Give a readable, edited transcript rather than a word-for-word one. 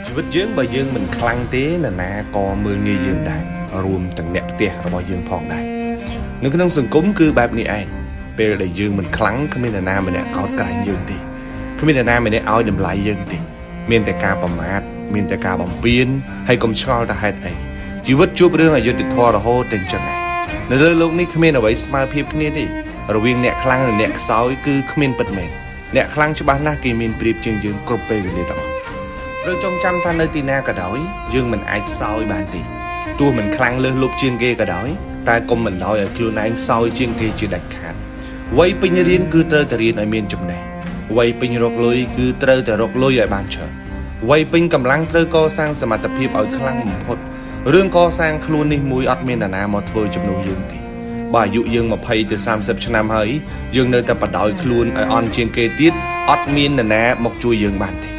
ชีวิตយើងបើយើងមិនខ្លាំងទេនរណាក៏មើលងាយយើងដែររួមទាំងអ្នកផ្ទះរបស់យើងផងដែរនៅក្នុងសង្គមគឺបែបនេះឯងពេលដែលយើងមិនខ្លាំងគ្មាននរណាម្នាក់កោតក្រែងយើងទេគ្មាននរណាម្នាក់ឲ្យតម្លៃយើងទេមានតែការប្រមាថមានតែការបំពានហើយកុំឆ្ងល់ថាហេតុអីជីវិតជួបរឿងអយុត្តិធម៌រហូតតែអញ្ចឹងឯងនៅលើโลกនេះគ្មានអ្វីស្មើភាពគ្នាទេរវាងអ្នកខ្លាំងនិងអ្នកខ្សោយគឺគ្មានពិតមែនអ្នកខ្លាំងច្បាស់ណាស់គេមានប្រៀបជាងយើងគ្រប់ពេលវេលាទាំងអស់ត្រូវចងចាំថានៅទីណាក៏ដោយយើងមិនអាចខ្សោយបានទេទោះមិនខ្លាំងលើសលប់ជាងគេក៏ដោយតែកុំមិនដោយឲ្យខ្លួនឯងខ្សោយជាងគេជាដាច់ខាតវ័យពេញរៀនគឺត្រូវតែរៀនឲ្យមានចំណេះវ័យពេញរកលុយគឺត្រូវតែរកលុយឲ្យបានច្រើនវ័យពេញកម្លាំងត្រូវកសាងសមត្ថភាពឲ្យខ្លាំងបំផុតរឿងកសាងខ្លួននេះមួយអត់មាននរណាមកធ្វើជំនួសយើងទេបើអាយុយើង20ទៅ30ឆ្នាំហើយយើងនៅតែបដ ாய் ខ្លួនឲ្យអន់ជាងគេទៀតអត់មាននរណាមកជួយយើងបានទេ